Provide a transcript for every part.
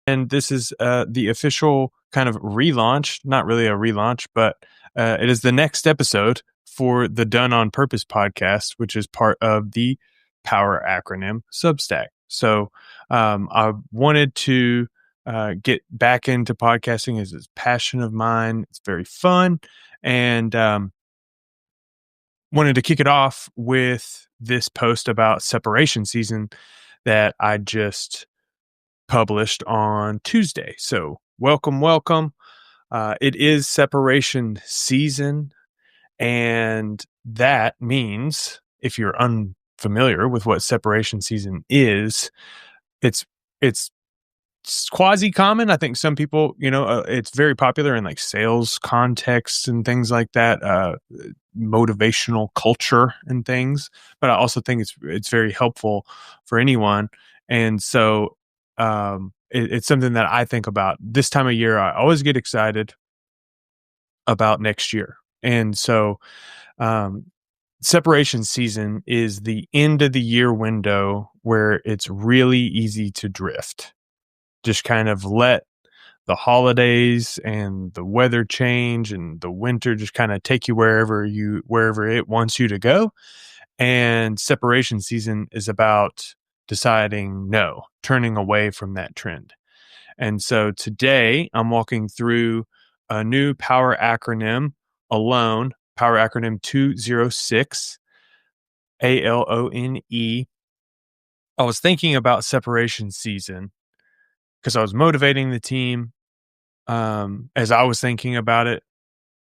And this is the official kind of relaunch, not really a relaunch, but it is the next episode for the Done on Purpose podcast, which is part of the Power Acronym Substack. So I wanted to get back into podcasting as a passion of mine. It's very fun. And wanted to kick it off with this post about separation season that I just published on Tuesday. So welcome, welcome. It is separation season. And that means, if you're unfamiliar with what separation season is, it's it's quasi common. I think some people, it's very popular in like sales contexts and things like that, motivational culture and things. But I also think it's very helpful for anyone. And so it's something that I think about this time of year. I always get excited about next year. And so separation season is the end of the year window where it's really easy to drift. Just kind of let the holidays and the weather change and the winter just kind of take you wherever it wants you to go. And separation season is about deciding no, turning away from that trend. And so today I'm walking through a new power acronym, A.L.O.N E, power acronym 206, A.L.O.N.E. I was thinking about separation season because I was motivating the team as I was thinking about it.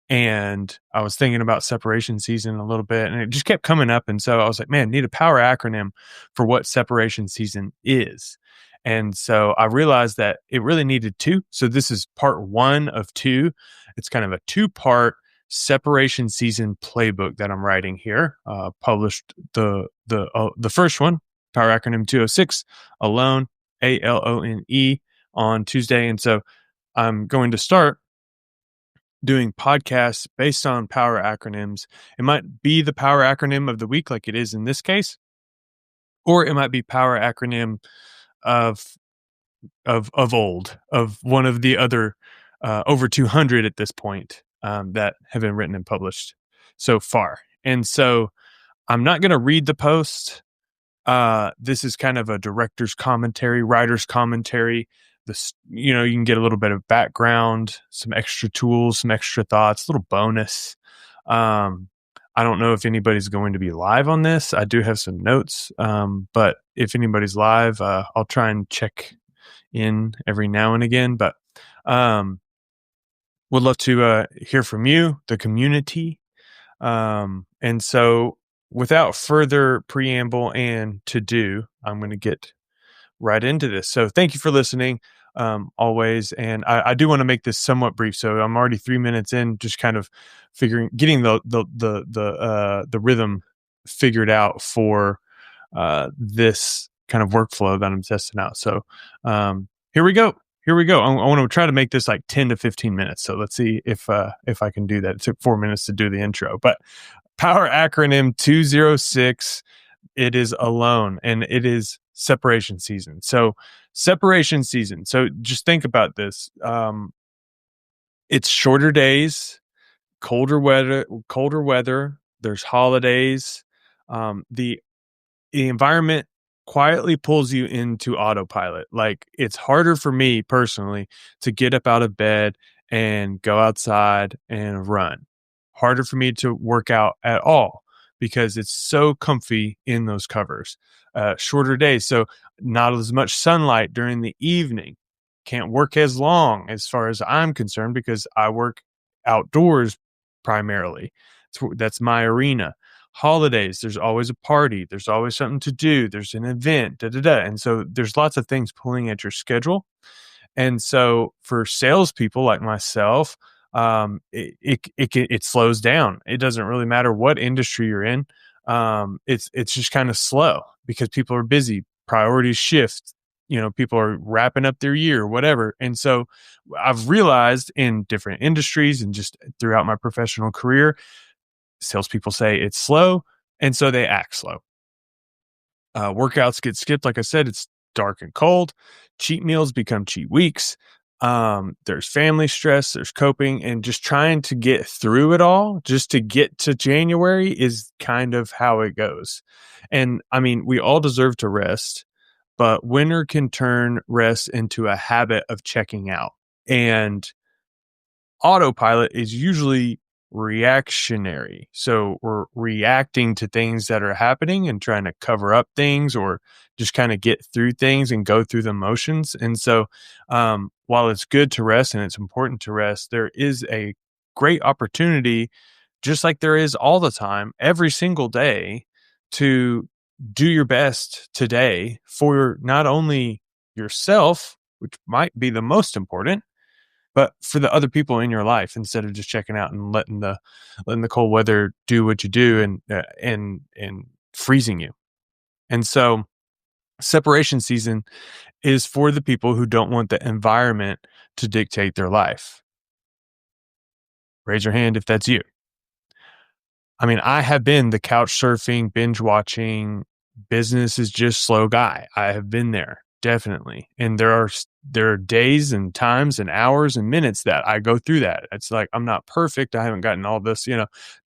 And I was thinking about separation season a little bit, and it just kept coming up. And so I was like, man, need a power acronym for what separation season is. And so I realized that it really needed two. So this is part one of two. It's kind of a two-part separation season playbook that I'm writing here. Published the first one, power acronym 206, A.L.O.N E, A.L.O.N.E, on Tuesday. And so I'm going to start doing podcasts based on power acronyms. It might be the power acronym of the week, like it is in this case, or it might be power acronym of old, of one of the other over 200 at this point that have been written and published so far. And so I'm not going to read the post. This is kind of a director's commentary, writer's commentary. You can get a little bit of background, some extra tools, some extra thoughts, a little bonus. I don't know if anybody's going to be live on this. I do have some notes, but if anybody's live, I'll try and check in every now and again. But would love to hear from you, the community. And so without further preamble and to do, I'm going to get right into this. So thank you for listening, always. And I do want to make this somewhat brief. So I'm already 3 minutes in, just kind of getting the rhythm figured out for this kind of workflow that I'm testing out. So here we go. I want to try to make this like 10 to 15 minutes. So let's see if I can do that. It took 4 minutes to do the intro, but power acronym 206, it is A.L.O.N E, and it is separation season. So separation season. So just think about this. It's shorter days, colder weather. There's holidays. The environment quietly pulls you into autopilot. Like, it's harder for me personally to get up out of bed and go outside and run. Harder for me to work out at all because it's so comfy in those covers. Shorter days, so not as much sunlight during the evening. Can't work as long as far as I'm concerned because I work outdoors primarily. That's my arena. Holidays, there's always a party. There's always something to do. There's an event, And so there's lots of things pulling at your schedule. And so for salespeople like myself, it slows down. It doesn't really matter what industry you're in. It's just kind of slow because people are busy. Priorities shift. People are wrapping up their year, whatever. And so I've realized in different industries and just throughout my professional career, salespeople say it's slow, and so they act slow. Workouts get skipped. Like I said, it's dark and cold. Cheat meals become cheat weeks. There's family stress, there's coping, and just trying to get through it all just to get to January is kind of how it goes. And I mean, we all deserve to rest, but winter can turn rest into a habit of checking out. And autopilot is usually reactionary. So we're reacting to things that are happening and trying to cover up things or just kind of get through things and go through the motions. And so, while it's good to rest and it's important to rest, there is a great opportunity, just like there is all the time, every single day, to do your best today for not only yourself, which might be the most important, but for the other people in your life, instead of just checking out and letting the cold weather do what you do and freezing you. And so separation season is for the people who don't want the environment to dictate their life. Raise your hand if that's you. I mean, I have been the couch surfing, binge watching, business is just slow guy. I have been there, definitely. And there are days and times and hours and minutes that I go through that. It's like, I'm not perfect. I haven't gotten all this,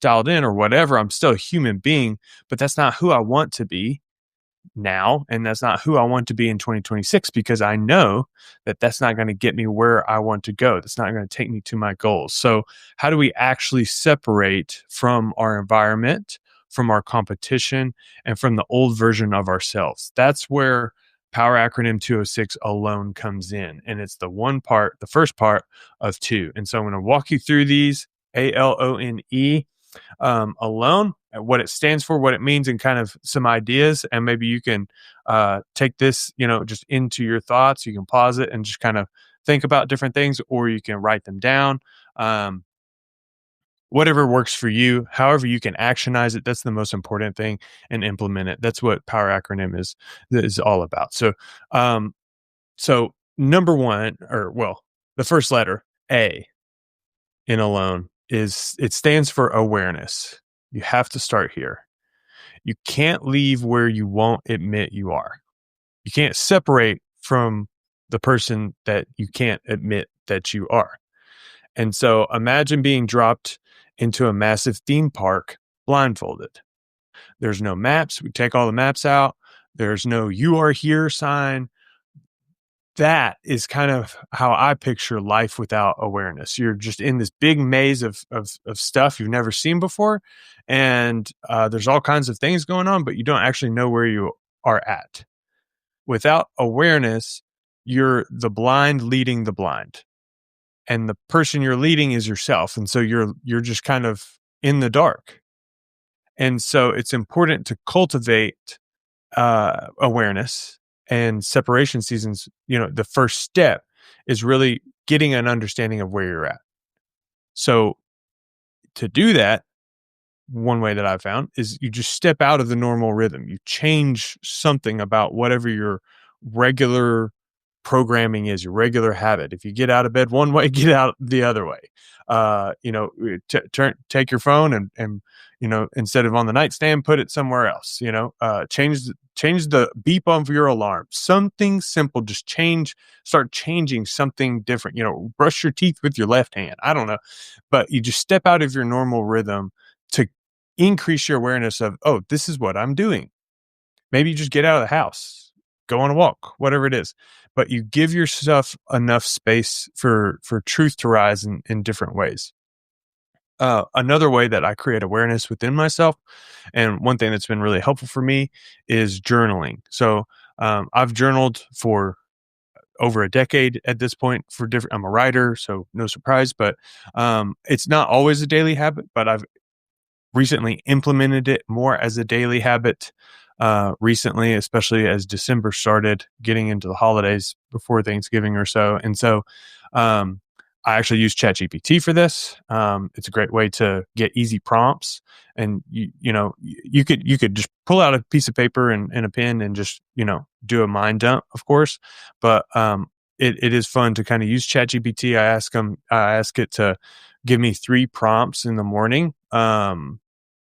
dialed in or whatever. I'm still a human being, but that's not who I want to be now. And that's not who I want to be in 2026, because I know that that's not going to get me where I want to go. That's not going to take me to my goals. So how do we actually separate from our environment, from our competition, and from the old version of ourselves? That's where Power Acronym 206 A.L.O.N.E comes in. And it's the first part of two. And so I'm going to walk you through these. A.L.O.N.E, A.L.O.N E, what it stands for, what it means, and kind of some ideas. And maybe you can take this, just into your thoughts. You can pause it and just kind of think about different things, or you can write them down. Whatever works for you, however you can actionize it, that's the most important thing, and implement it. That's what Power Acronym is all about. So number one, the first letter, A, in A.L.O.N.E, it stands for awareness. You have to start here. You can't leave where you won't admit you are. You can't separate from the person that you can't admit that you are. And so imagine being dropped into a massive theme park blindfolded. There's no maps. We take all the maps out. There's no "you are here" sign. That is kind of how I picture life without awareness. You're just in this big maze of stuff you've never seen before. And there's all kinds of things going on, but you don't actually know where you are at. Without awareness, you're the blind leading the blind. And the person you're leading is yourself. And so you're just kind of in the dark. And so it's important to cultivate awareness. And separation seasons, the first step is really getting an understanding of where you're at. So to do that, one way that I've found is you just step out of the normal rhythm. You change something about whatever your regular programming is, your regular habit. If you get out of bed one way, get out the other way. Take your phone and instead of on the nightstand, put it somewhere else. Change the beep of your alarm. Something simple. Just start changing something different. Brush your teeth with your left hand. I don't know, but you just step out of your normal rhythm to increase your awareness of, oh, this is what I'm doing. Maybe you just get out of the house, go on a walk, whatever it is. But you give yourself enough space for truth to rise in different ways. Another way that I create awareness within myself, and one thing that's been really helpful for me, is journaling. So I've journaled for over a decade at this point. I'm a writer, so no surprise, but it's not always a daily habit, but I've recently implemented it more as a daily habit recently, especially as December started, getting into the holidays before Thanksgiving or so. And so I actually use ChatGPT for this. It's a great way to get easy prompts, and you could just pull out a piece of paper and a pen and just do a mind dump, of course. But it is fun to kind of use ChatGPT. I ask it to give me 3 prompts in the morning.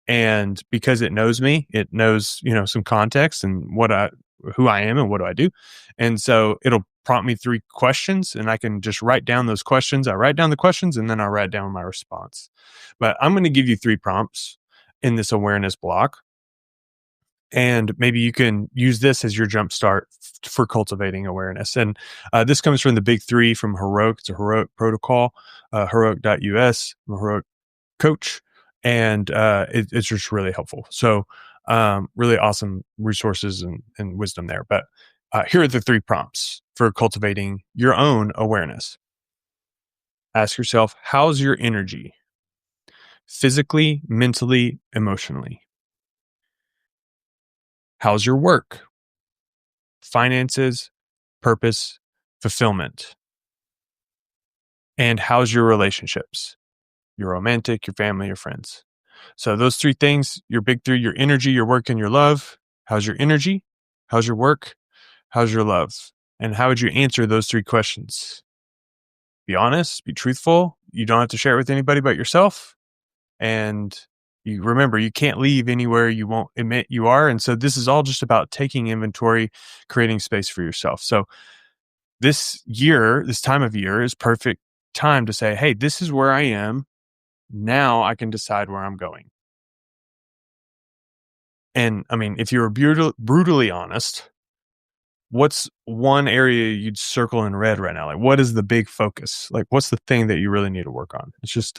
And because it knows me, it knows, some context and what who I am and what do I do. And so it'll prompt me 3 questions, and I can just write down those questions. I write down the questions, and then I write down my response. But I'm going to give you 3 prompts in this awareness block, and maybe you can use this as your jump start for cultivating awareness. And this comes from the big 3 from Heroic. It's a Heroic protocol, heroic.us, I'm a Heroic coach, and it's just really helpful. So really awesome resources and wisdom there. But here are the 3 prompts for cultivating your own awareness. Ask yourself, how's your energy? Physically, mentally, emotionally. How's your work? Finances, purpose, fulfillment. And how's your relationships? Your romantic, your family, your friends. So those 3 things, your big 3, your energy, your work, and your love. How's your energy? How's your work? How's your love? And how would you answer those 3 questions? Be honest, be truthful. You don't have to share it with anybody but yourself. And you remember, you can't leave anywhere you won't admit you are. And so this is all just about taking inventory, creating space for yourself. So this year, this time of year is perfect time to say, hey, this is where I am. Now I can decide where I'm going. And I mean, if you were brutally honest, what's one area you'd circle in red right now? Like, what is the big focus? Like, what's the thing that you really need to work on? It's just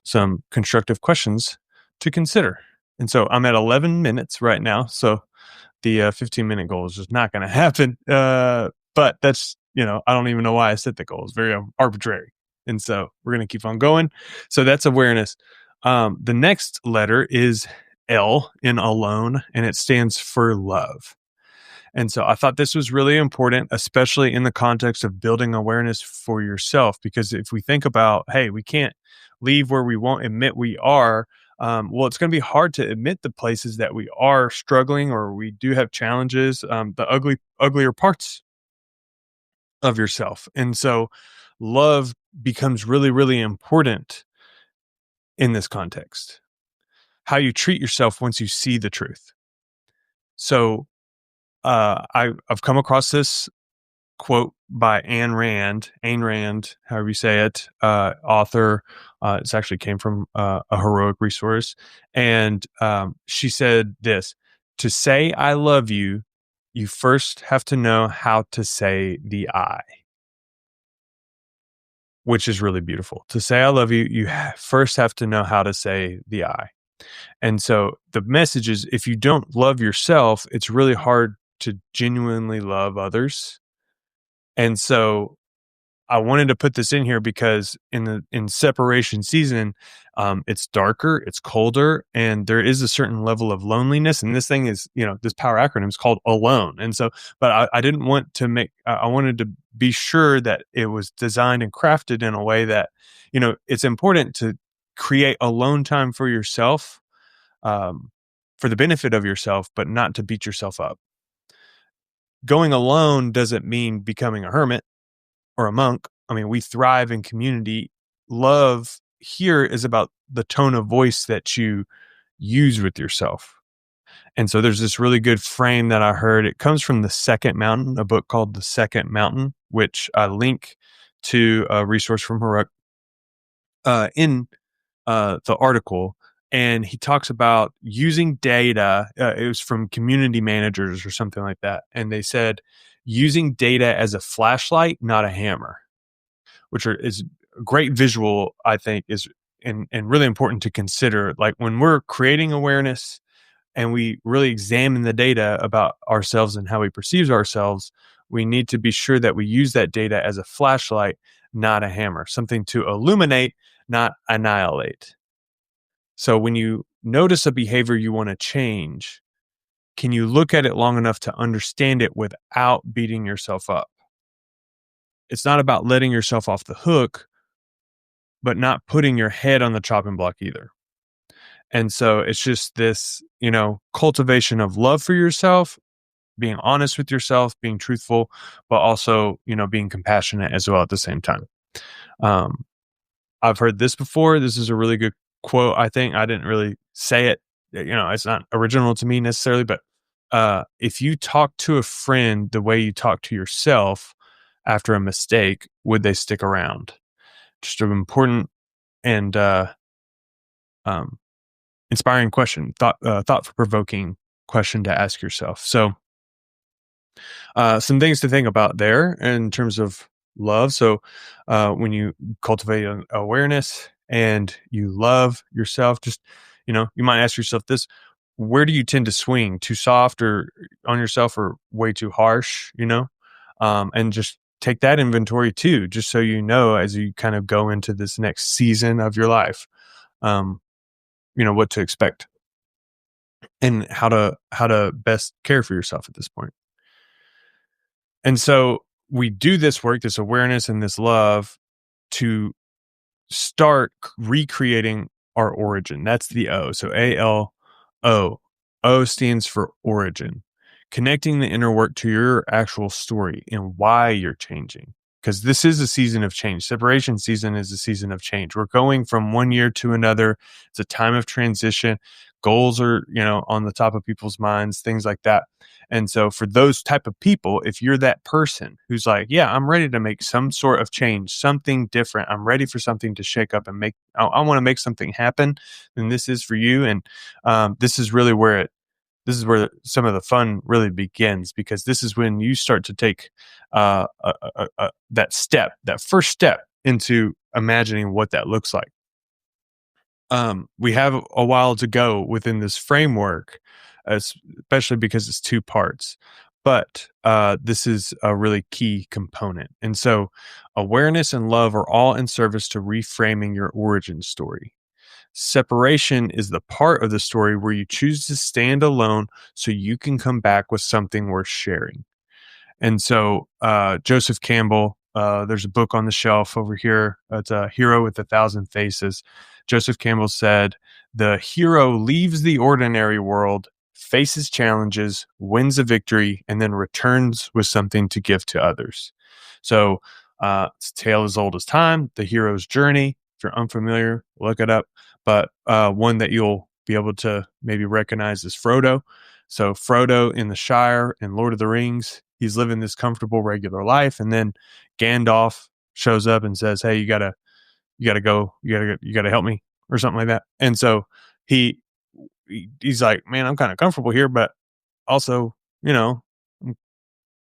some constructive questions to consider. And so I'm at 11 minutes right now. So the 15-minute goal is just not going to happen. But that's, I don't even know why I set the goal. It's very arbitrary. And so we're going to keep on going. So that's awareness. The next letter is L in A.L.O.N.E, and it stands for love. And so I thought this was really important, especially in the context of building awareness for yourself. Because if we think about, hey, we can't leave where we won't admit we are, well, it's going to be hard to admit the places that we are struggling or we do have challenges, the uglier parts of yourself. And so love becomes really, really important in this context. How you treat yourself once you see the truth. So I've come across this quote by Ayn Rand, however you say it, author. It's actually came from a Heroic resource. And she said this: to say I love you, you first have to know how to say the I, which is really beautiful. To say I love you, you first have to know how to say the I. And so the message is, if you don't love yourself, it's really hard to genuinely love others. And so I wanted to put this in here because in separation season, it's darker, it's colder, and there is a certain level of loneliness. And this thing is, this power acronym is called A.L.O.N.E. And so, but I didn't want to I wanted to be sure that it was designed and crafted in a way that, it's important to create alone time for yourself, for the benefit of yourself, but not to beat yourself up. Going alone doesn't mean becoming a hermit or a monk. I mean, we thrive in community. Love here is about the tone of voice that you use with yourself. And so there's this really good frame that I heard. It comes from The Second Mountain, a book called The Second Mountain, which I link to a resource from Heroic in the article. And he talks about using data. It was from community managers or something like that. And they said, using data as a flashlight, not a hammer, which is a great visual, I think, is and really important to consider. Like when we're creating awareness and we really examine the data about ourselves and how we perceive ourselves, we need to be sure that we use that data as a flashlight, not a hammer, something to illuminate, not annihilate. So when you notice a behavior you want to change, can you look at it long enough to understand it without beating yourself up? It's not about letting yourself off the hook, but not putting your head on the chopping block either. And so it's just this, cultivation of love for yourself, being honest with yourself, being truthful, but also, being compassionate as well at the same time. I've heard this before. This is a really good quote. I think I didn't really say it. It's not original to me necessarily, but if you talk to a friend the way you talk to yourself after a mistake, would they stick around? Just an important and um, inspiring question, thought provoking question to ask yourself. So, some things to think about there in terms of love. So, when you cultivate an awareness and you love yourself, just, you might ask yourself this: where do you tend to swing? Too soft or on yourself, or way too harsh? And just take that inventory too, just so you know as you kind of go into this next season of your life, um, what to expect and how to best care for yourself at this point. And so we do this work, this awareness and this love, to start recreating our origin. That's the O. So A-L-O. O stands for origin. Connecting the inner work to your actual story and why you're changing. Because this is a season of change. Separation season is a season of change. We're going from one year to another. It's a time of transition. Goals are, on the top of people's minds, things like that. And so for those type of people, if you're that person who's like, yeah, I'm ready to make some sort of change, something different, I'm ready for something to shake up and I want to make something happen, then this is for you. And this is really this is where some of the fun really begins, because this is when you start to take that first step into imagining what that looks like. We have a while to go within this framework, especially because it's two parts. But this is a really key component. And so awareness and love are all in service to reframing your origin story. Separation is the part of the story where you choose to stand alone so you can come back with something worth sharing. And so, Joseph Campbell, there's a book on the shelf over here. It's A Hero with a Thousand Faces. Joseph Campbell said, the hero leaves the ordinary world, faces challenges, wins a victory, and then returns with something to give to others. So, it's a tale as old as time, the hero's journey. If you're unfamiliar, look it up. But one that you'll be able to maybe recognize is Frodo. So Frodo in the Shire in Lord of the Rings, he's living this comfortable regular life, and then Gandalf shows up and says, "Hey, you gotta go, you gotta help me," or something like that. And so he he's like, "Man, I'm kind of comfortable here, but also, I'm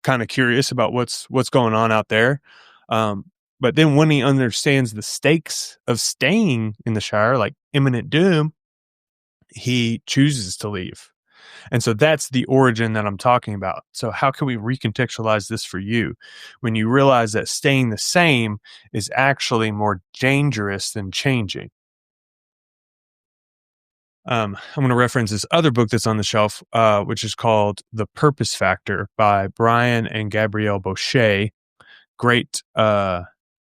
kind of curious about what's going on out there." Um, but then when he understands the stakes of staying in the Shire, like imminent doom, he chooses to leave. And so that's the origin that I'm talking about. So how can we recontextualize this for you when you realize that staying the same is actually more dangerous than changing? I'm going to reference this other book that's on the shelf, which is called The Purpose Factor by Brian and Gabrielle Boucher. Great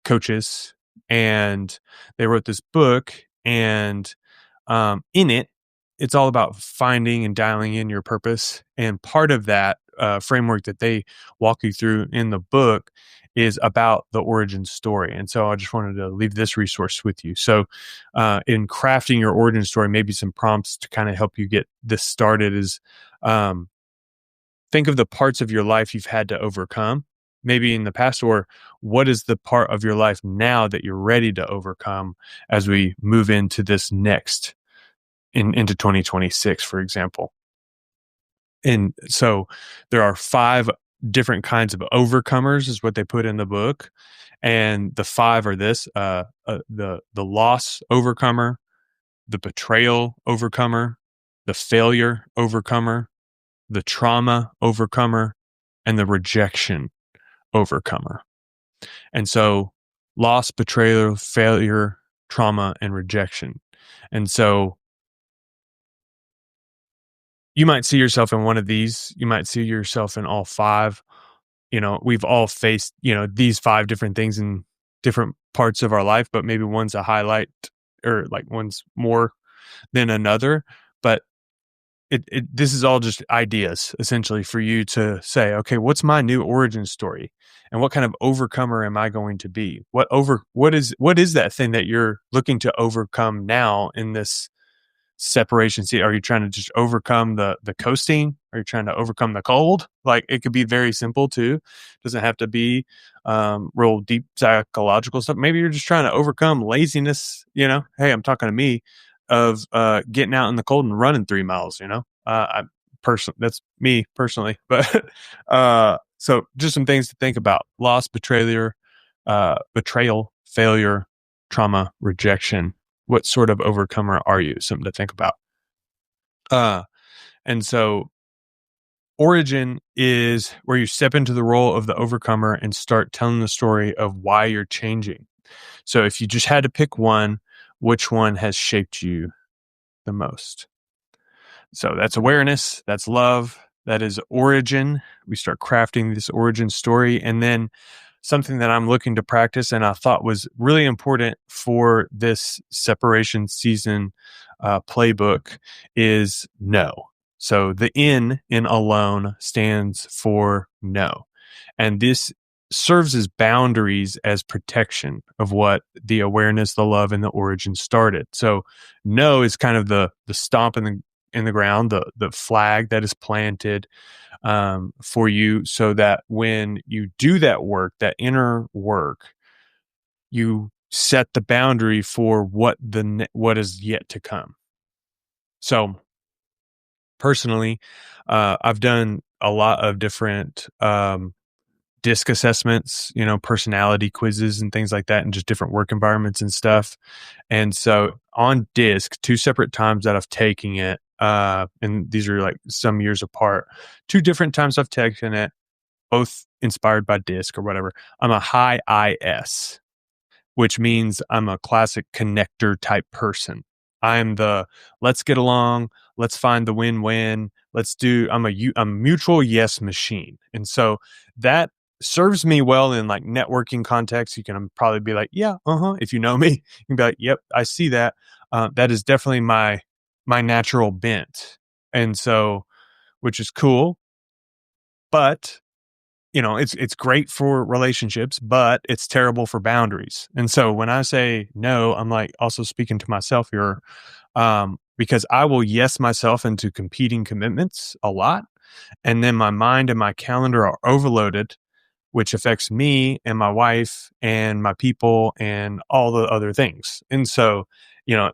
coaches. And they wrote this book, and in it, it's all about finding and dialing in your purpose. And part of that framework that they walk you through in the book is about the origin story. And so I just wanted to leave this resource with you. So in crafting your origin story, maybe some prompts to kind of help you get this started is um, think of the parts of your life you've had to overcome, maybe in the past, or what is the part of your life now that you're ready to overcome as we move into this next into 2026, for example. And so there are 5 different kinds of overcomers is what they put in the book. And the 5 are this, the loss overcomer, the betrayal overcomer, the failure overcomer, the trauma overcomer, and the rejection overcomer. And so loss, betrayal, failure, trauma, and rejection. And so you might see yourself in one of these. You might see yourself in all 5. We've all faced, these 5 different things in different parts of our life, but maybe one's a highlight, or like one's more than another. But this is all just ideas essentially for you to say, okay, what's my new origin story, and what kind of overcomer am I going to be? What is that thing that you're looking to overcome now in this separation? See, are you trying to just overcome the coasting? Are you trying to overcome the cold? Like, it could be very simple too. Doesn't have to be real deep psychological stuff. Maybe you're just trying to overcome laziness. Hey, I'm talking to me of getting out in the cold and running 3 miles. That's me personally, but so just some things to think about: loss, betrayal, failure, trauma, rejection. What sort of overcomer are you? Something to think about. And so origin is where you step into the role of the overcomer and start telling the story of why you're changing. So if you just had to pick one, which one has shaped you the most? So that's awareness, that's love, that is origin. We start crafting this origin story. And then something that I'm looking to practice and I thought was really important for this separation season playbook is no. So the N in A.L.O.N.E stands for no. And this serves as boundaries, as protection of what the awareness, the love, and the origin started. So no is kind of the stomp in the ground, the flag that is planted for you, so that when you do that work, that inner work, you set the boundary for what is yet to come. So personally, I've done a lot of different DISC assessments, personality quizzes and things like that, and just different work environments and stuff. And so on DISC, 2 separate times that I've taken it, and these are like some years apart, 2 different times I've taken it, both inspired by DISC or whatever. I'm a high IS, which means I'm a classic connector type person. I'm the let's get along, let's find the win-win, I'm a mutual yes machine. And so that serves me well in like networking context. You can probably be like, yeah, if you know me, you can be like, yep, I see that. That is definitely my natural bent. And so, which is cool, but it's great for relationships, but it's terrible for boundaries. And so when I say no, I'm like also speaking to myself here, because I will yes myself into competing commitments a lot. And then my mind and my calendar are overloaded, which affects me and my wife and my people and all the other things. And so,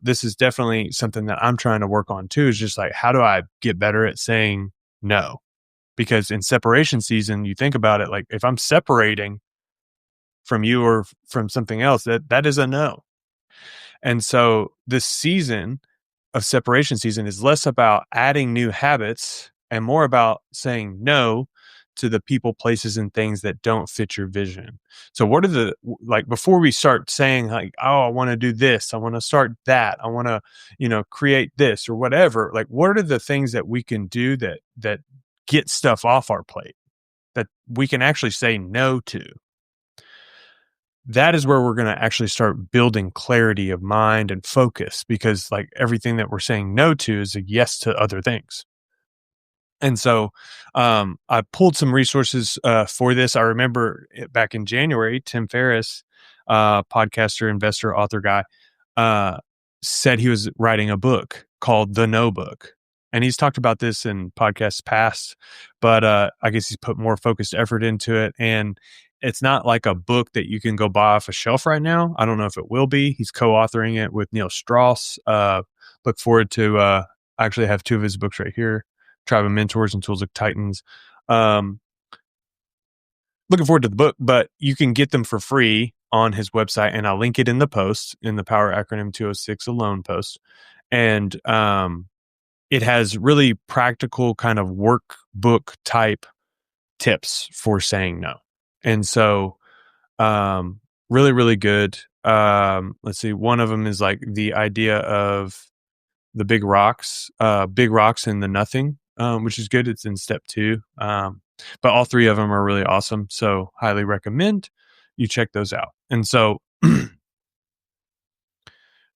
this is definitely something that I'm trying to work on too, is just like, how do I get better at saying no? Because in separation season, you think about it, like if I'm separating from you or from something else, that is a no. And so this season of separation season is less about adding new habits and more about saying no to the people, places, and things that don't fit your vision. So what are like, before we start saying like, oh, I want to do this, I want to start that, I want to, create this or whatever, like what are the things that we can do that get stuff off our plate that we can actually say no to? That is where we're going to actually start building clarity of mind and focus, because like everything that we're saying no to is a yes to other things. And so I pulled some resources for this. I remember back in January, Tim Ferriss, podcaster, investor, author guy, said he was writing a book called The No Book. And he's talked about this in podcasts past, but I guess he's put more focused effort into it. And it's not like a book that you can go buy off a shelf right now. I don't know if it will be. He's co-authoring it with Neil Strauss. Look forward to, I actually have 2 of his books right here: Tribe of Mentors and Tools of Titans. Looking forward to the book, but you can get them for free on his website, and I'll link it in the post, in the Power Acronym 206 A.L.O.N.E post. And it has really practical kind of workbook type tips for saying no. And so really, really good. Let's see. One of them is like the idea of the big rocks and the nothing, which is good. It's in step 2. But all 3 of them are really awesome. So highly recommend you check those out. And so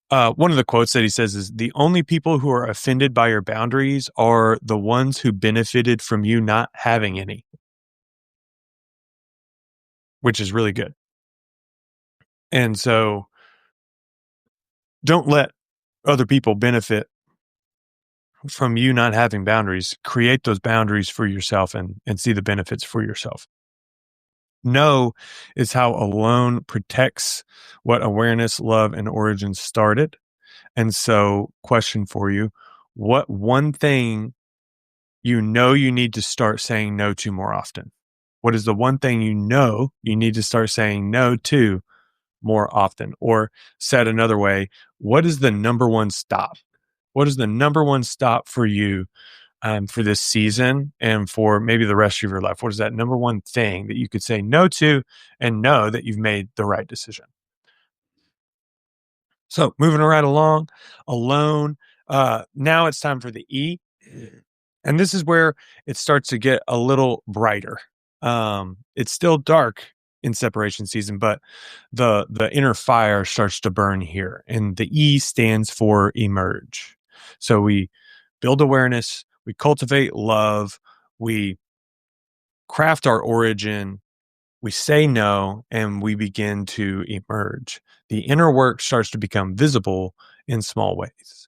one of the quotes that he says is, the only people who are offended by your boundaries are the ones who benefited from you not having any, which is really good. And so don't let other people benefit from you not having boundaries. Create those boundaries for yourself and see the benefits for yourself. Know is how A.L.O.N.E protects what awareness, love, and origin started. And so, question for you: what one thing you know you need to start saying no to more often? What is the one thing you know you need to start saying no to more often? Or said another way, what is the number one stop? What is the number one stop for you for this season and for maybe the rest of your life? What is that number one thing that you could say no to and know that you've made the right decision? So moving right along, A.L.O.N.E. Now it's time for the E. And this is where it starts to get a little brighter. It's still dark in separation season, but the inner fire starts to burn here. And the E stands for emerge. So we build awareness, we cultivate love, we craft our origin, we say no, and we begin to emerge. The inner work starts to become visible in small ways.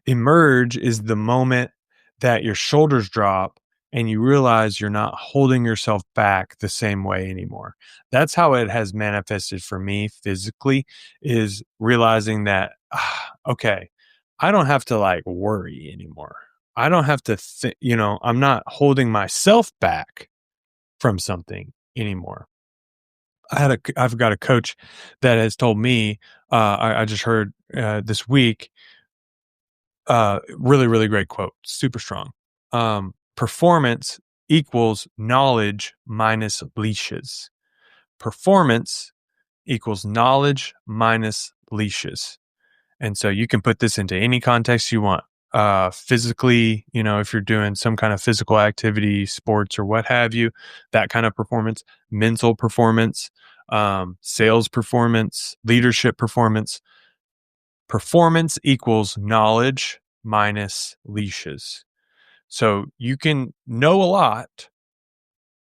Emerge is the moment that your shoulders drop and you realize you're not holding yourself back the same way anymore. That's how it has manifested for me physically, is realizing that, okay, I don't have to like worry anymore. I don't have to I'm not holding myself back from something anymore. I've got a coach that has told me, I just heard this week, really, really great quote, super strong. Performance equals knowledge minus leashes. Performance equals knowledge minus leashes. And so you can put this into any context you want. Physically, if you're doing some kind of physical activity, sports or what have you, that kind of performance, mental performance, sales performance, leadership performance. Performance equals knowledge minus leashes. So you can know a lot,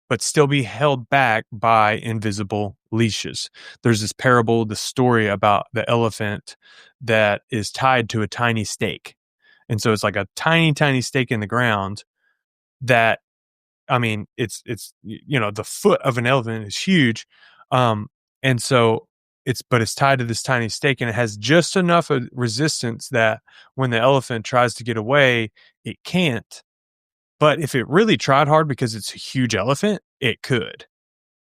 but still be held back by invisible leashes. There's this parable, the story about the elephant that is tied to a tiny stake. And so it's like a tiny, tiny stake in the ground that, it's the foot of an elephant is huge. And so it's tied to this tiny stake, and it has just enough of resistance that when the elephant tries to get away, it can't. But if it really tried hard, because it's a huge elephant, it could.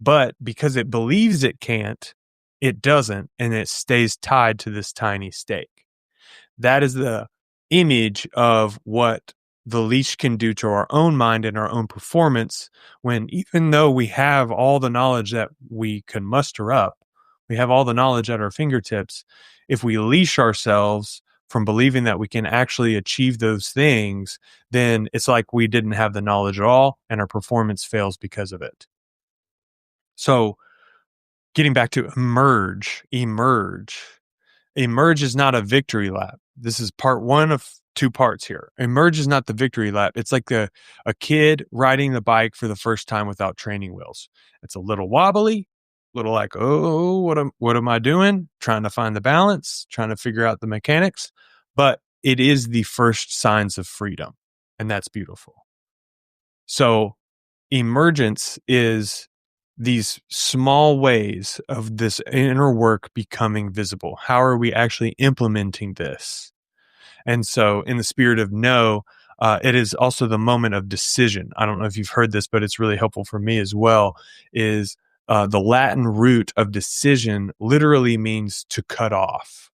But because it believes it can't, it doesn't, and it stays tied to this tiny stake. That is the image of what the leash can do to our own mind and our own performance, when even though we have all the knowledge that we can muster up, we have all the knowledge at our fingertips, if we leash ourselves from believing that we can actually achieve those things, then it's like we didn't have the knowledge at all and our performance fails because of it. So getting back to emerge is not a victory lap. This is part one of two parts here. Emerge is not the victory lap. It's like a kid riding the bike for the first time without training wheels. It's a little wobbly, little like, oh, what am I doing? Trying to find the balance, trying to figure out the mechanics. But it is the first signs of freedom, and that's beautiful. So emergence is these small ways of this inner work becoming visible. How are we actually implementing this? And so, in the spirit of no, it is also the moment of decision. I don't know if you've heard this, but it's really helpful for me as well. Is the Latin root of decision literally means to cut off.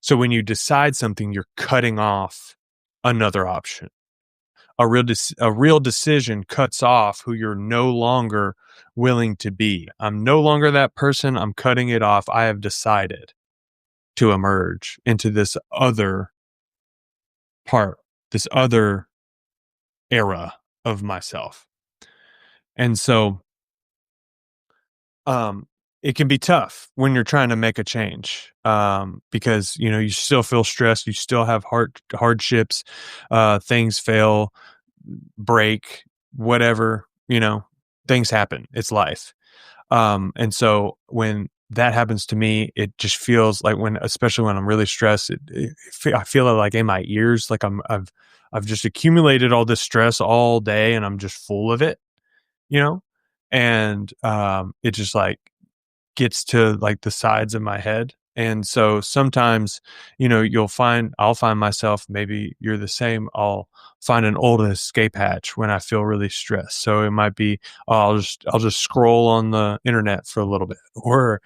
So when you decide something, you're cutting off another option. A real decision cuts off who you're no longer willing to be. I'm no longer that person. I'm cutting it off. I have decided to emerge into this other part, this other era of myself. And so, it can be tough when you're trying to make a change, because, you still feel stressed. You still have hardships, things fail, break, whatever, things happen. It's life. And so when that happens to me, it just feels like especially when I'm really stressed, I feel it like in my ears, like I've just accumulated all this stress all day and I'm just full of it, you know? And, it just like gets to like the sides of my head. And so sometimes, I'll find myself, maybe you're the same. I'll find an old escape hatch when I feel really stressed. So it might be, I'll just scroll on the internet for a little bit, or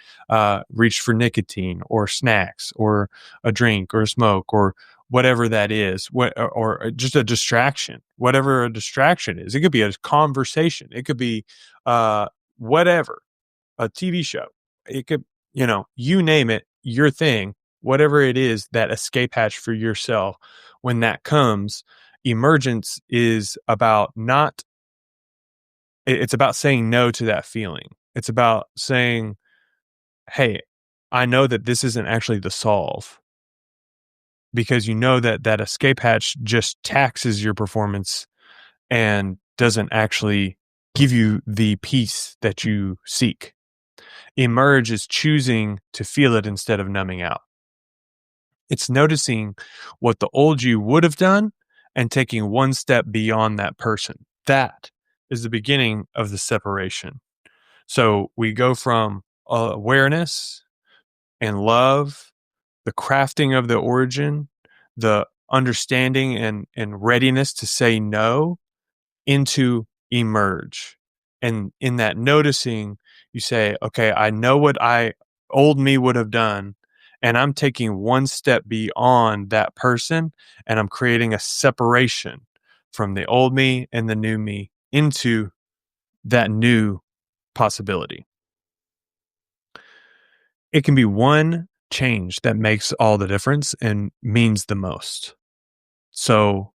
reach for nicotine or snacks or a drink or a smoke or whatever that is, or just a distraction, whatever a distraction is. It could be a conversation. It could be whatever, a TV show. It could, you name it, your thing, whatever it is, that escape hatch for yourself. When that comes, emergence is about it's about saying no to that feeling. It's about saying, hey, I know that this isn't actually the solve, because you know that that escape hatch just taxes your performance and doesn't actually give you the peace that you seek. Emerge is choosing to feel it instead of numbing out. It's noticing what the old you would have done and taking one step beyond that person. That is the beginning of the separation. So we go from awareness and love, the crafting of the origin, the understanding and readiness to say no, into emerge. And in that noticing, you say, okay, I know what old me would have done, and I'm taking one step beyond that person, and I'm creating a separation from the old me and the new me into that new possibility. It can be one change that makes all the difference and means the most. So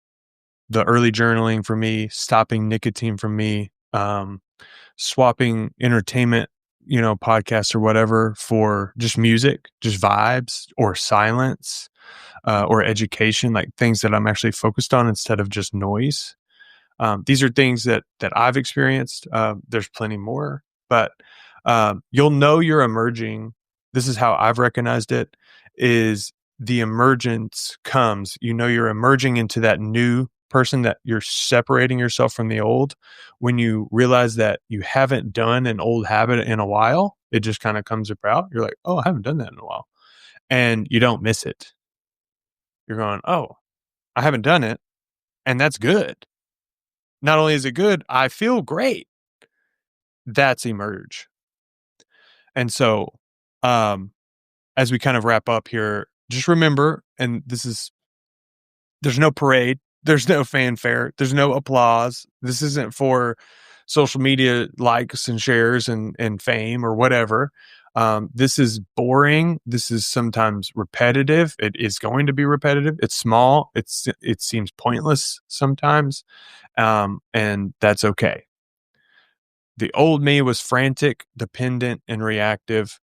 the early journaling for me, stopping nicotine from me, swapping entertainment, podcasts or whatever for just music, just vibes or silence, or education, like things that I'm actually focused on instead of just noise. These are things that I've experienced. There's plenty more, but you'll know you're emerging. This is how I've recognized it: is the emergence comes. You're emerging into that new person, that you're separating yourself from the old. When you realize that you haven't done an old habit in a while, it just kind of comes about. You're like, oh, I haven't done that in a while, and you don't miss it. You're going, oh, I haven't done it, and that's good. Not only is it good, I feel great. That's emerge. And so, um, as we kind of wrap up here, just remember, and there's no parade, there's no fanfare, there's no applause. This isn't for social media likes and shares and fame or whatever. This is boring. This is sometimes repetitive. It is going to be repetitive. It's small. It seems pointless sometimes. And that's okay. The old me was frantic, dependent, and reactive.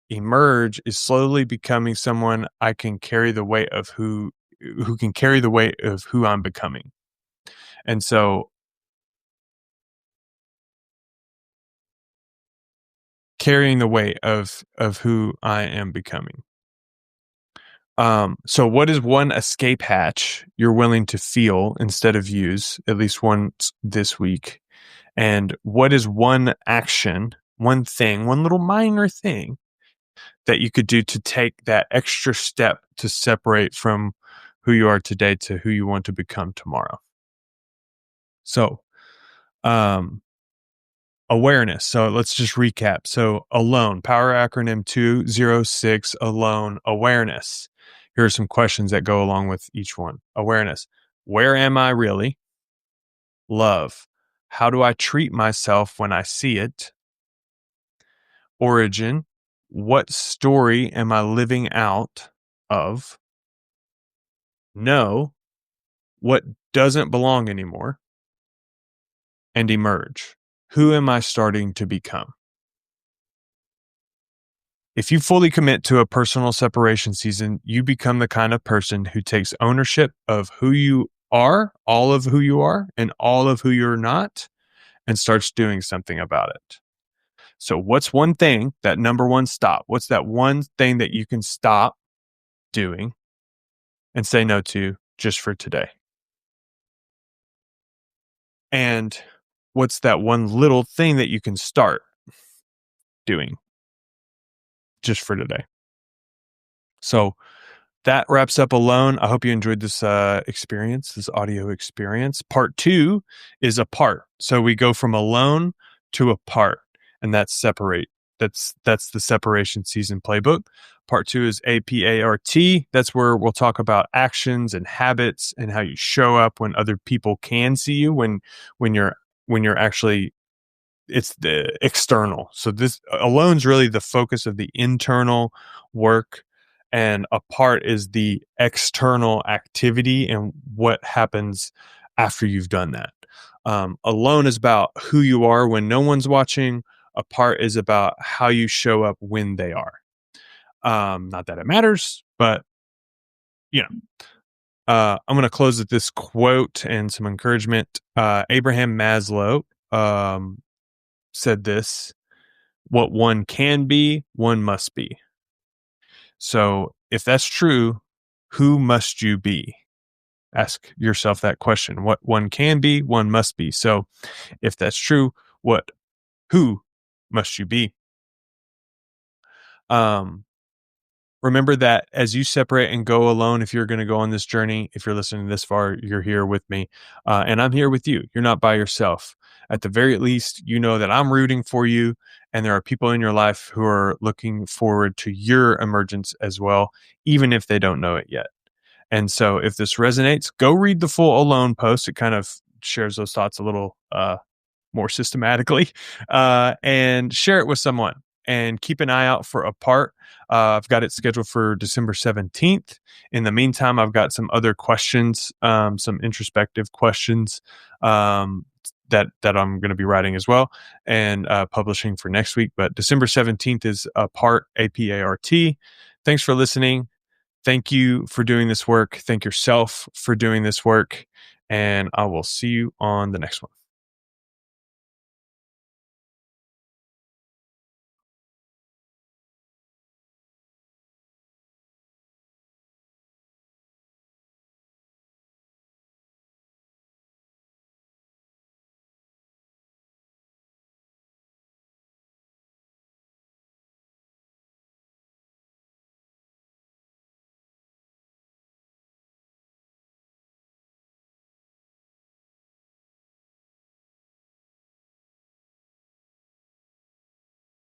Emerge is slowly becoming someone I can carry the weight of who can carry the weight of who I'm becoming. And so, carrying the weight of who I am becoming. So what is one escape hatch you're willing to feel instead of use, at least once this week? And what is one action, one thing, one little minor thing that you could do to take that extra step to separate from who you are today to who you want to become tomorrow? So, awareness. So let's just recap. So A.L.O.N E, Power Acronym 206, A.L.O.N E, awareness. Here are some questions that go along with each one. Awareness. Where am I really? Love. How do I treat myself when I see it? Origin. What story am I living out of? Know. What doesn't belong anymore? And emerge. Who am I starting to become? If you fully commit to a personal separation season, you become the kind of person who takes ownership of who you are, all of who you are, and all of who you're not, and starts doing something about it. So what's one thing, that number one stop? What's that one thing that you can stop doing and say no to just for today? And what's that one little thing that you can start doing just for today? So that wraps up A.L.O.N E. I hope you enjoyed this experience, this audio experience. Part 2 is apart. So we go from alone to apart, and that's separate. That's the separation season playbook. Part 2 is APART. That's where we'll talk about actions and habits and how you show up when other people can see you, when you're actually, it's the external. So this Alone's really the focus of the internal work, and apart is the external activity and what happens after you've done that. Alone is about who you are when no one's watching. Apart is about how you show up when they are. Not that it matters, but you know. I'm going to close with this quote and some encouragement. Abraham Maslow said this: what one can be, one must be. So if that's true, who must you be? Ask yourself that question. What one can be, one must be. So if that's true, who must you be? Remember that as you separate and go alone, if you're going to go on this journey, if you're listening this far, you're here with me, and I'm here with you. You're not by yourself. At the very least, you know that I'm rooting for you, and there are people in your life who are looking forward to your emergence as well, even if they don't know it yet. And so if this resonates, go read the full A.L.O.N E post. It kind of shares those thoughts a little more systematically, and share it with someone, and keep an eye out for Apart. I've got it scheduled for December 17th. In the meantime, I've got some other questions, some introspective questions that I'm going to be writing as well, and publishing for next week. But December 17th is Apart, APART. Thanks for listening. Thank you for doing this work. Thank yourself for doing this work. And I will see you on the next one.